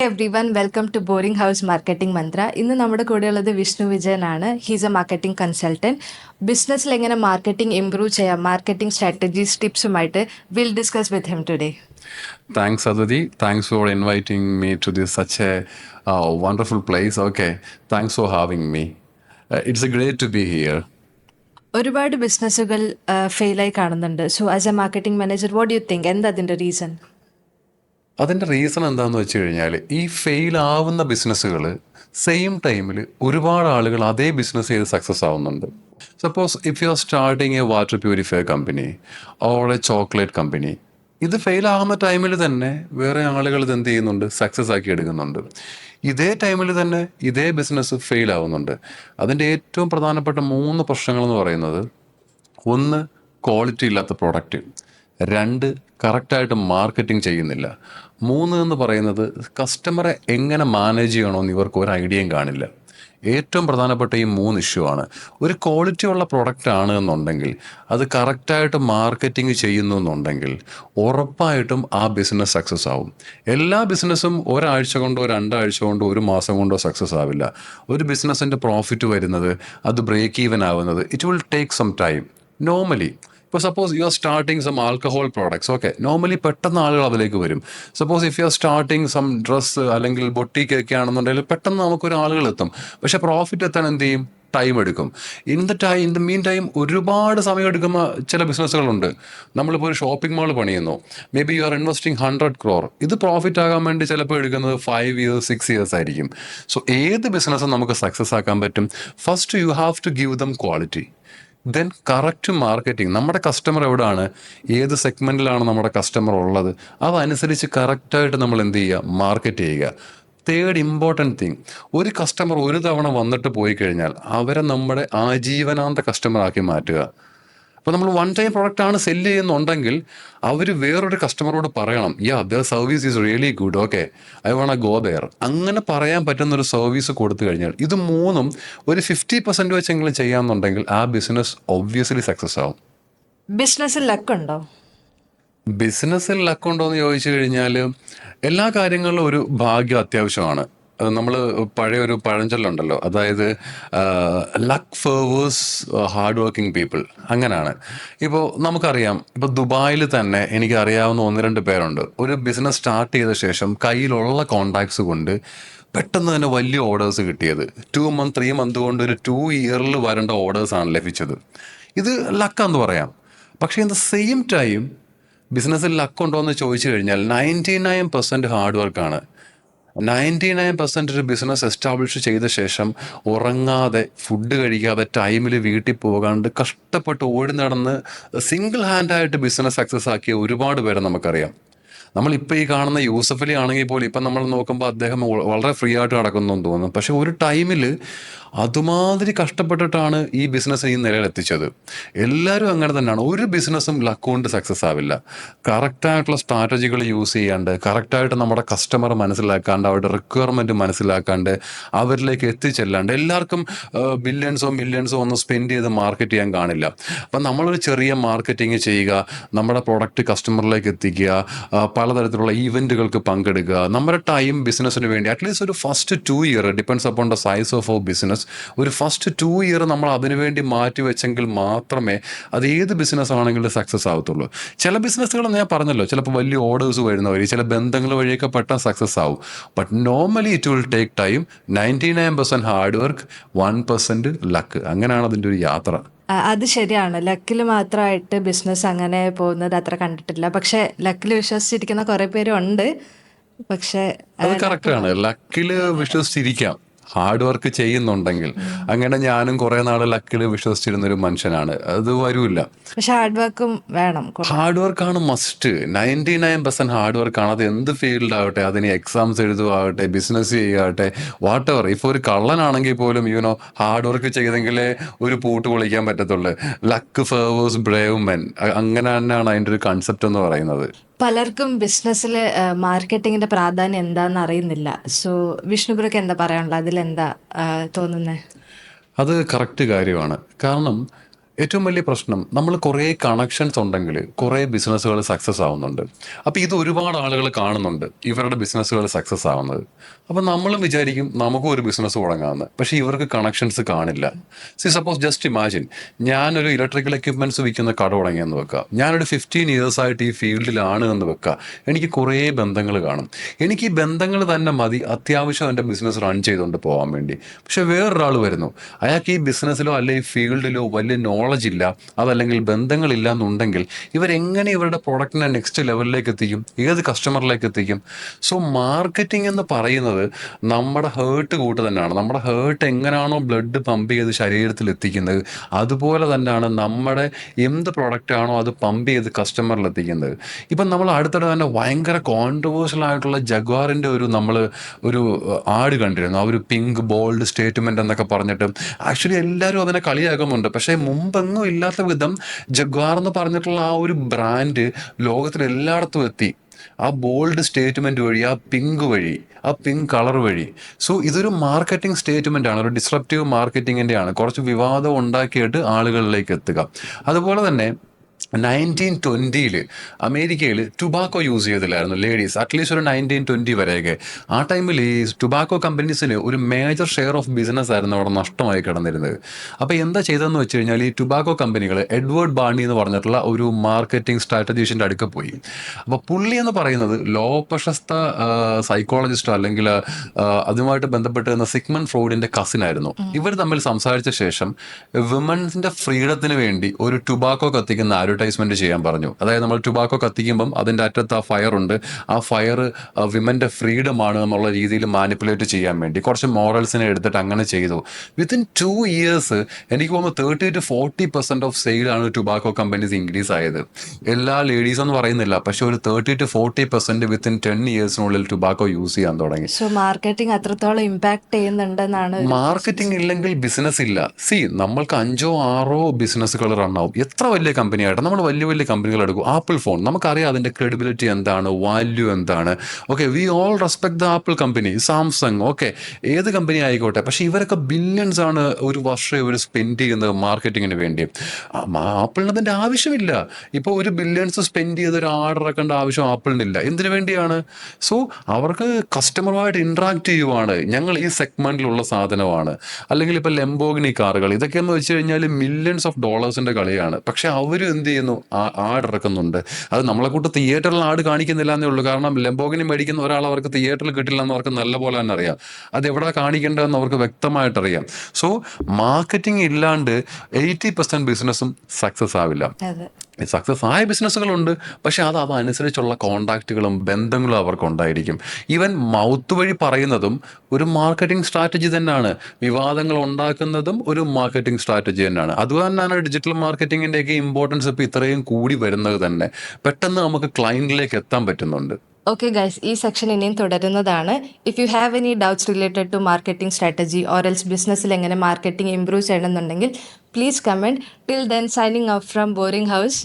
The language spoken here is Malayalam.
everyone, welcome to Boring House Marketing Mantra. ഇന്ന് നമ്മുടെ കൂടെയുള്ളത് വിഷ്ണു വിജയനാണ്. He's a marketing consultant. ബിസിനസ്സിൽ എങ്ങനെ മാർക്കറ്റിംഗ് ഇംപ്രൂവ് ചെയ്യാം, മാർക്കറ്റിംഗ് സ്ട്രാറ്റജീസ് ടിപ്സുമായിട്ട് will discuss with him today. Thanks, Aditi. Thanks for inviting me to this such a wonderful place. Okay, thanks for having me. It's a great to be here. ഒരുപാട് ബിസിനസ്സുകൾ ഫെയിലായി കാണുന്നുണ്ട്. So as A marketing manager what you think, എന്താ അതിൻ്റെ റീസൺ? അതിൻ്റെ റീസൺ എന്താണെന്ന് വെച്ച് കഴിഞ്ഞാൽ ഈ ഫെയിൽ ആവുന്ന ബിസിനസ്സുകൾ സെയിം ടൈമിൽ ഒരുപാട് ആളുകൾ അതേ ബിസിനസ് ചെയ്ത് സക്സസ് ആവുന്നുണ്ട്. Suppose if you are starting A water purifier company or A chocolate company, ഇത് ഫെയിൽ ആകുന്ന ടൈമിൽ തന്നെ വേറെ ആളുകൾ ഇത് എന്ത് ചെയ്യുന്നുണ്ട്, സക്സസ് ആക്കി എടുക്കുന്നുണ്ട്. ഇതേ ടൈമിൽ തന്നെ ഇതേ ബിസിനസ് ഫെയിൽ ആവുന്നുണ്ട്. അതിൻ്റെ ഏറ്റവും പ്രധാനപ്പെട്ട 3 പ്രശ്നങ്ങളെന്ന് പറയുന്നത്, 1 ക്വാളിറ്റി ഇല്ലാത്ത പ്രോഡക്റ്റ്, 2 കറക്റ്റായിട്ട് മാർക്കറ്റിംഗ് ചെയ്യുന്നില്ല, 3 എന്ന് പറയുന്നത് കസ്റ്റമറെ എങ്ങനെ മാനേജ് ചെയ്യണമെന്ന് ഇവർക്ക് ഒരു ഐഡിയയും കാണില്ല. ഏറ്റവും പ്രധാനപ്പെട്ട ഈ 3 ഇഷ്യൂ ആണ്. ഒരു ക്വാളിറ്റി ഉള്ള പ്രൊഡക്റ്റ് ആണ് എന്നുണ്ടെങ്കിൽ, അത് കറക്റ്റായിട്ട് മാർക്കറ്റിംഗ് ചെയ്യുന്നു എന്നുണ്ടെങ്കിൽ ഉറപ്പായിട്ടും ആ ബിസിനസ് സക്സസ് ആവും. എല്ലാ ബിസിനസ്സും ഒരാഴ്ച കൊണ്ടോ 2 ആഴ്ച കൊണ്ടോ 1 മാസം കൊണ്ടോ സക്സസ് ആവില്ല. ഒരു ബിസിനസ്സിൻ്റെ പ്രോഫിറ്റ് വരുന്നത്, അത് ബ്രേക്ക് ഈവൻ ആവുന്നത്, it will take some time normally. ഇപ്പോൾ suppose you are starting some alcohol products, okay, normally പെട്ടെന്ന് ആളുകൾ അതിലേക്ക് വരും. Suppose if you are starting some dress അല്ലെങ്കിൽ ബൊട്ടീക്കൊക്കെ ആണെന്നുണ്ടെങ്കിൽ പെട്ടെന്ന് നമുക്കൊരു ആളുകൾ എത്തും. പക്ഷേ പ്രോഫിറ്റ് എത്താൻ എന്ത് ചെയ്യും, ടൈം എടുക്കും. ഇൻ ദ മീൻ ടൈം ഒരുപാട് സമയം എടുക്കുന്ന ചില ബിസിനസ്സുകളുണ്ട്. നമ്മളിപ്പോൾ ഒരു ഷോപ്പിംഗ് മാൾ പണിയുന്നു, may be you are investing 100 crore. ഇത് പ്രോഫിറ്റ് ആകാൻ വേണ്ടി ചിലപ്പോൾ എടുക്കുന്നത് 5 years 6 years ആയിരിക്കും. സോ ഏത് ബിസിനസ്സും നമുക്ക് സക്സസ് ആക്കാൻ പറ്റും. First you have to give them quality, then correct marketing. നമ്മുടെ കസ്റ്റമർ എവിടെയാണ്, ഏത് സെഗ്മെൻറ്റിലാണ് നമ്മുടെ കസ്റ്റമർ ഉള്ളത്, അതനുസരിച്ച് കറക്റ്റായിട്ട് നമ്മൾ എന്ത് ചെയ്യുക, മാർക്കറ്റ് ചെയ്യുക. തേർഡ് ഇമ്പോർട്ടൻറ്റ് തിങ്, ഒരു കസ്റ്റമർ ഒരു തവണ വന്നിട്ട് പോയി കഴിഞ്ഞാൽ അവരെ നമ്മുടെ ആജീവനാന്ത കസ്റ്റമറാക്കി മാറ്റുക. അപ്പോൾ നമ്മൾ 1 time പ്രോഡക്റ്റ് ആണ് സെല്ല് ചെയ്യുന്നുണ്ടെങ്കിൽ അവർ വേറൊരു കസ്റ്റമറോട് പറയണം, their service is really good, okay, I want go there. അങ്ങനെ പറയാൻ പറ്റുന്നൊരു സർവീസ് കൊടുത്തു കഴിഞ്ഞാൽ ഇത് 3ഉം ഒരു 50% വെച്ചെങ്കിലും ചെയ്യാമെന്നുണ്ടെങ്കിൽ ആ ബിസിനസ് ഒബ്വിയസ്ലി സക്സസ് ആവും. ബിസിനസ്സിൽ ലക്കുണ്ടോ? ബിസിനസ്സിൽ ലക്കുണ്ടോ എന്ന് ചോദിച്ചു കഴിഞ്ഞാൽ എല്ലാ കാര്യങ്ങളിലും ഒരു ഭാഗ്യം അത്യാവശ്യമാണ്. നമ്മൾ പഴയൊരു പഴഞ്ചൊല്ലുണ്ടല്ലോ, അതായത് luck favours hard working people, അങ്ങനെയാണ്. ഇപ്പോൾ നമുക്കറിയാം, ഇപ്പോൾ ദുബായിൽ തന്നെ എനിക്കറിയാവുന്ന 1-2 പേരുണ്ട്. ഒരു ബിസിനസ് സ്റ്റാർട്ട് ചെയ്ത ശേഷം കയ്യിലുള്ള കോണ്ടാക്ട്സ് കൊണ്ട് പെട്ടെന്ന് തന്നെ വലിയ ഓർഡേഴ്സ് കിട്ടിയത്. 2 month 3 month കൊണ്ട് ഒരു 2 year വരേണ്ട ഓർഡേഴ്സാണ് ലഭിച്ചത്. ഇത് ലക്കാന്ന് പറയാം. പക്ഷേ ഇൻ ദ സെയിം ടൈം ബിസിനസ്സിൽ ലക്കുണ്ടോ എന്ന് ചോദിച്ചു കഴിഞ്ഞാൽ 99% ഹാർഡ് വർക്കാണ്. 99% ഒരു ബിസിനസ് എസ്റ്റാബ്ലിഷ് ചെയ്ത ശേഷം ഉറങ്ങാതെ, ഫുഡ് കഴിക്കാതെ, ടൈമിൽ വീട്ടിൽ പോകാണ്ട് കഷ്ടപ്പെട്ട് ഓടി നടന്ന് സിംഗിൾ ഹാൻഡായിട്ട് ബിസിനസ് സക്സസ് ആക്കിയ ഒരുപാട് പേരെ നമുക്കറിയാം. നമ്മളിപ്പോൾ ഈ കാണുന്ന യൂസഫ് അലി ആണെങ്കിൽ പോലും ഇപ്പം നമ്മൾ നോക്കുമ്പോൾ അദ്ദേഹം വളരെ ഫ്രീ ആയിട്ട് നടക്കുന്നു എന്ന് തോന്നും. പക്ഷെ ഒരു ടൈമിൽ അതുമാതിരി കഷ്ടപ്പെട്ടിട്ടാണ് ഈ ബിസിനസ് ഈ നിലയിലെത്തിച്ചത്. എല്ലാവരും അങ്ങനെ തന്നെയാണ്. ഒരു ബിസിനസ്സും ലക്ക് കൊണ്ട് സക്സസ് ആവില്ല. കറക്റ്റായിട്ടുള്ള സ്ട്രാറ്റജികൾ യൂസ് ചെയ്യാണ്ട്, കറക്റ്റായിട്ട് നമ്മുടെ കസ്റ്റമർ മനസ്സിലാക്കാണ്ട്, അവരുടെ റിക്വയർമെൻറ്റ് മനസ്സിലാക്കാണ്ട്, അവരിലേക്ക് എത്തിച്ചെല്ലാണ്ട്, എല്ലാവർക്കും മില്യൺസോ ഒന്നും സ്പെൻഡ് ചെയ്ത് മാർക്കറ്റ് ചെയ്യാൻ കാണില്ല. അപ്പം നമ്മളൊരു ചെറിയ മാർക്കറ്റിങ് ചെയ്യുക, നമ്മുടെ പ്രോഡക്റ്റ് കസ്റ്റമറിലേക്ക് എത്തിക്കുക, പലതരത്തിലുള്ള ഈവൻറ്റുകൾക്ക് പങ്കെടുക്കുക, നമ്മുടെ ടൈം ബിസിനസ്സിന് വേണ്ടി അറ്റ്ലീസ്റ്റ് ഒരു first 2 year depends upon the size of our business, ഒരു ഫസ്റ്റ് 2 year നമ്മൾ അതിനു വേണ്ടി മാറ്റി വെച്ചെങ്കിൽ മാത്രമേ അത് ഏത് ബിസിനസ് ആണെങ്കിലും സക്സസ് ആവത്തുള്ളൂ. ചില ബിസിനസ്സുകൾ ഞാൻ പറഞ്ഞല്ലോ, ചിലപ്പോൾ വലിയ ഓർഡേഴ്സ് വരുന്ന വഴി, ചില ബന്ധങ്ങൾ വഴിയൊക്കെ പെട്ടെന്ന് സക്സസ് ആവും. But normally it will take time. 99% hard work, 1% luck. അങ്ങനെയാണ് അതിൻ്റെ ഒരു യാത്ര. അത് ശരിയാണ്. ലക്കിൽ മാത്രമായിട്ട് ബിസിനസ് അങ്ങനെ പോകുന്നത് അത്ര കണ്ടിട്ടില്ല. പക്ഷെ ലക്കിൽ വിശ്വസിച്ചിരിക്കുന്ന കുറെ പേരും ഉണ്ട്. പക്ഷെ അത് കറക്റ്റാണ്. ലക്കിൽ വിശ്വസിച്ചിരിക്കാം, ഹാർഡ് വർക്ക് ചെയ്യുന്നുണ്ടെങ്കിൽ. അങ്ങനെ ഞാനും കുറേ നാൾ ലക്കിൽ വിശ്വസിച്ചിരുന്നൊരു മനുഷ്യനാണ്. അത് വരൂല്ല. പക്ഷെ ഹാർഡ് വർക്കും വേണം. ഹാർഡ് വർക്കാണ് മസ്റ്റ്. 99% ഹാർഡ് വർക്കാണ്. അത് എന്ത് ഫീൽഡ് ആവട്ടെ, അതിന് എക്സാംസ് എഴുതുകയാവട്ടെ, ബിസിനസ് ചെയ്യുകയാവട്ടെ, വാട്ട് എവർ. ഇപ്പോൾ ഒരു കള്ളനാണെങ്കിൽ പോലും ഹാർഡ് വർക്ക് ചെയ്തെങ്കിലേ ഒരു പൂട്ട് പൊളിക്കാൻ പറ്റത്തുള്ളൂ. ലക്ക് ഫേവേഴ്സ് ബ്രേവ് മെൻ, അങ്ങനെ തന്നെയാണ് അതിൻ്റെ ഒരു കൺസെപ്റ്റ് എന്ന് പറയുന്നത്. പലർക്കും ബിസിനസ്സിൽ മാർക്കറ്റിങ്ങിന്റെ പ്രാധാന്യം എന്താണെന്ന് അറിയുന്നില്ല. സോ വിഷ്ണുപുരക്ക് എന്താ പറയാനുള്ളത്, അതിലെന്താ തോന്നുന്നത്? അത് കറക്റ്റ് കാര്യമാണ്. കാരണം ഏറ്റവും വലിയ പ്രശ്നം നമ്മൾ കുറേ കണക്ഷൻസ് ഉണ്ടെങ്കിൽ കുറേ ബിസിനസ്സുകൾ സക്സസ് ആവുന്നുണ്ട്. അപ്പോൾ ഇത് ഒരുപാട് ആളുകൾ കാണുന്നുണ്ട് ഇവരുടെ ബിസിനസ്സുകൾ സക്സസ് ആവുന്നത്. അപ്പോൾ നമ്മളും വിചാരിക്കും നമുക്കും ഒരു ബിസിനസ് തുടങ്ങാമെന്ന്. പക്ഷേ ഇവർക്ക് കണക്ഷൻസ് കാണില്ല. സപ്പോസ് ജസ്റ്റ് ഇമാജിൻ, ഞാനൊരു ഇലക്ട്രിക്കൽ എക്യുപ്മെൻറ്റ്സ് വിൽക്കുന്ന കട തുടങ്ങിയെന്ന് വെക്കുക. ഞാനൊരു 15 years ആയിട്ട് ഈ ഫീൽഡിലാണ് എന്ന് വെക്കുക. എനിക്ക് കുറേ ബന്ധങ്ങൾ കാണും. എനിക്ക് ഈ ബന്ധങ്ങൾ തന്നെ മതി അത്യാവശ്യം എൻ്റെ ബിസിനസ് റൺ ചെയ്തുകൊണ്ട് പോകാൻ വേണ്ടി. പക്ഷെ വേറൊരാൾ വരുന്നു, അയാൾക്ക് ഈ ബിസിനസ്സിലോ അല്ലെ ഈ ഫീൽഡിലോ വലിയ നോളജ് ഇല്ല, അതല്ലെങ്കിൽ ബന്ധങ്ങളില്ല എന്നുണ്ടെങ്കിൽ ഇവരെങ്ങനെ ഇവരുടെ പ്രൊഡക്റ്റിനെ നെക്സ്റ്റ് ലെവലിലേക്ക് എത്തിക്കും, ഏത് കസ്റ്റമറിലേക്ക് എത്തിക്കും? സോ മാർക്കറ്റിംഗ് എന്ന് പറയുന്നത് നമ്മുടെ ഹേർട്ട് കൂട്ട് തന്നെയാണ്. നമ്മുടെ ഹേർട്ട് എങ്ങനെയാണോ ബ്ലഡ് പമ്പ് ചെയ്ത് ശരീരത്തിൽ എത്തിക്കുന്നത്, അതുപോലെ തന്നെയാണ് നമ്മുടെ എന്ത് പ്രൊഡക്റ്റാണോ അത് പമ്പ് ചെയ്ത് കസ്റ്റമറിൽ എത്തിക്കുന്നത്. ഇപ്പം നമ്മൾ അടുത്തിടെ തന്നെ ഭയങ്കര കോൺട്രവേഴ്ഷ്യൽ ആയിട്ടുള്ള ജഗ്വാറിൻ്റെ ഒരു ആഡ് കണ്ടിരുന്നു. ആ ഒരു പിങ്ക് ബോൾഡ് സ്റ്റേറ്റ്മെന്റ് എന്നൊക്കെ പറഞ്ഞിട്ട് ആക്ച്വലി എല്ലാവരും അതിനെ കളിയാക്കുന്നുണ്ട്. പക്ഷേ മുമ്പെങ്ങും ഇല്ലാത്ത വിധം ജഗ്വാർ എന്ന് പറഞ്ഞിട്ടുള്ള ആ ഒരു ബ്രാൻഡ് ലോകത്തിൽ എല്ലായിടത്തും എത്തി. ആ ബോൾഡ് സ്റ്റേറ്റ്മെന്റ് വഴി, ആ പിങ്ക് വഴി, ആ പിങ്ക് കളർ വഴി. സോ ഇതൊരു മാർക്കറ്റിംഗ് സ്റ്റേറ്റ്മെന്റ് ആണ്, ഒരു ഡിസ്റപ്റ്റീവ് മാർക്കറ്റിങ്ങിൻ്റെ ആണ്. കുറച്ച് വിവാദം ഉണ്ടാക്കിയിട്ട് ആളുകളിലേക്ക് എത്തുക. അതുപോലെ തന്നെ 1920 അമേരിക്കയിൽ ടുബാക്കോ യൂസ് ചെയ്തില്ലായിരുന്നു ലേഡീസ്, അറ്റ്ലീസ്റ്റ് ഒരു 1920 വരെയൊക്കെ. ആ ടൈമിൽ ഈ ടുബാക്കോ കമ്പനീസിന് ഒരു മേജർ ഷെയർ ഓഫ് ബിസിനസ് ആയിരുന്നു അവിടെ നഷ്ടമായി കിടന്നിരുന്നത്. അപ്പോൾ എന്താ ചെയ്തതെന്ന് വെച്ച് കഴിഞ്ഞാൽ ഈ ടുബാക്കോ കമ്പനികൾ എഡ്വേർഡ് ബാർണി എന്ന് പറഞ്ഞിട്ടുള്ള ഒരു മാർക്കറ്റിംഗ് സ്ട്രാറ്റജീഷ്യൻ്റെ അടുക്ക പോയി. അപ്പോൾ പുള്ളി എന്ന് പറയുന്നത് പ്രശസ്ത സൈക്കോളജിസ്റ്റോ അല്ലെങ്കിൽ അതുമായിട്ട് ബന്ധപ്പെട്ട് നിന്ന സിഗ്മണ്ട് ഫ്രോയിഡിൻ്റെ കസിനായിരുന്നു. ഇവർ തമ്മിൽ സംസാരിച്ച ശേഷം വിമൻസിൻ്റെ ഫ്രീഡത്തിന് വേണ്ടി ഒരു ടുബാക്കോ കത്തിക്കുന്ന അഡ്വർടൈസ്മെന്റ് ചെയ്യാൻ പറഞ്ഞു. അതായത് നമ്മൾ ടുബാക്കോ കത്തിക്കുമ്പം അതിൻ്റെ അറ്റത്ത് ആ ഫയർ ഉണ്ട്, ആ ഫയർ വിമൻ്റെ ഫ്രീഡം ആണ് എന്നുള്ള രീതിയിൽ മാനിപ്പുലേറ്റ് ചെയ്യാൻ വേണ്ടി കുറച്ച് മോറൽസിനെ എടുത്തിട്ട് അങ്ങനെ ചെയ്തു. വിത്തിൻ 2 years എനിക്ക് തോന്നുന്നു 30-40% ഓഫ് സെയിലാണ് ടുബാക്കോ കമ്പനീസ് ഇൻക്രീസ് ആയത്. എല്ലാ ലേഡീസ് എന്ന് പറയുന്നില്ല, പക്ഷെ ഒരു 30-40% വിത്തിൻ 10 yearsനുള്ളിൽ ടുബാക്കോ യൂസ് ചെയ്യാൻ തുടങ്ങി. സോ മാർക്കറ്റിംഗ് അത്രത്തോളം ഇമ്പാക്ട് ചെയ്യുന്നുണ്ടെന്നാണ് മാർക്കറ്റിംഗ് ഇല്ലെങ്കിൽ ബിസിനസ് ഇല്ല. നമ്മൾക്ക് 5-6 ബിസിനസ്സുകൾ റണ്ണാവും. എത്ര വലിയ കമ്പനിയായിട്ട് നമ്മൾ വലിയ വലിയ കമ്പനികൾ എടുക്കും. ആപ്പിൾ ഫോൺ, നമുക്കറിയാം അതിൻ്റെ ക്രെഡിബിലിറ്റി എന്താണ്, വാല്യൂ എന്താണ്. Okay, we all respect the apple company, Samsung, okay, ഏത് കമ്പനി ആയിക്കോട്ടെ. പക്ഷേ ഇവരൊക്കെ ബില്യൺസ് ആണ് ഒരു വർഷം ഇവർ സ്പെൻഡ് ചെയ്യുന്നത് മാർക്കറ്റിങ്ങിന് വേണ്ടി. ആപ്പിളിന് അതിൻ്റെ ആവശ്യമില്ല. ഇപ്പോൾ ഒരു ബില്യൺസ് സ്പെൻഡ് ചെയ്ത് ഒരു ആർഡർ ഇറക്കേണ്ട ആവശ്യം ആപ്പിളിനില്ല. എന്തിനു വേണ്ടിയാണ്? സോ അവർക്ക് കസ്റ്റമറുമായിട്ട് ഇൻട്രാക്ട് ചെയ്യുവാണ്, ഞങ്ങൾ ഈ സെഗ്മെന്റിലുള്ള സാധനമാണ്. അല്ലെങ്കിൽ ഇപ്പോൾ ലെംബോഗിനി കാറുകൾ, ഇതൊക്കെയെന്ന് വെച്ച് കഴിഞ്ഞാൽ മില്യൺസ് ഓഫ് ഡോളേഴ്സിൻ്റെ കളിയാണ്. പക്ഷെ അവരും എന്ത് ചെയ്യുന്നു, ആഡ് ഇറക്കുന്നുണ്ട്. അത് നമ്മളെ കൂട്ട് തിയേറ്ററിൽ ആഡ് കാണിക്കുന്നില്ല എന്നേ ഉള്ളൂ. കാരണം ലെംബോഗിനി മേടിക്കുന്ന ഒരാൾ അവർക്ക് തിയേറ്ററിൽ കിട്ടില്ല എന്ന് അവർക്ക് നല്ല പോലെ തന്നെ അറിയാം. അത് എവിടെ കാണിക്കേണ്ടതെന്ന് അവർക്ക് വ്യക്തമായിട്ടറിയാം. സോ മാർക്കറ്റിംഗ് ഇല്ലാണ്ട് 80% ബിസിനസ്സും സക്സസ് ആവില്ല. സക്സസ് ആയ ബിസിനസ്സുകളുണ്ട്, പക്ഷെ അതനുസരിച്ചുള്ള കോണ്ടാക്റ്റുകളും ബന്ധങ്ങളും അവർക്കുണ്ടായിരിക്കും. ഈവൻ മൗത്ത് വഴി പറയുന്നതും ഒരു മാർക്കറ്റിംഗ് സ്ട്രാറ്റജി തന്നെയാണ്. വിവാദങ്ങൾ ഉണ്ടാക്കുന്നതും ഒരു മാർക്കറ്റിംഗ് സ്ട്രാറ്റജി തന്നെയാണ്. അതുതന്നെയാണ് ഡിജിറ്റൽ മാർക്കറ്റിങ്ങിൻ്റെയൊക്കെ ഇമ്പോർട്ടൻസ് ഇപ്പോൾ ഇത്രയും കൂടി വരുന്നത് തന്നെ. പെട്ടെന്ന് നമുക്ക് ക്ലയൻറ്റിലേക്ക് എത്താൻ പറ്റുന്നുണ്ട്. ഓക്കെ ഗൈസ്, ഈ സെക്ഷൻ ഇനിയും തുടരുന്നതാണ്. If you have any doubts related to marketing strategy or else ബിസിനസ്സിൽ എങ്ങനെ മാർക്കറ്റിംഗ് ഇംപ്രൂവ് ചെയ്യണമെന്നുണ്ടെങ്കിൽ please comment. Till then signing off from Boring house.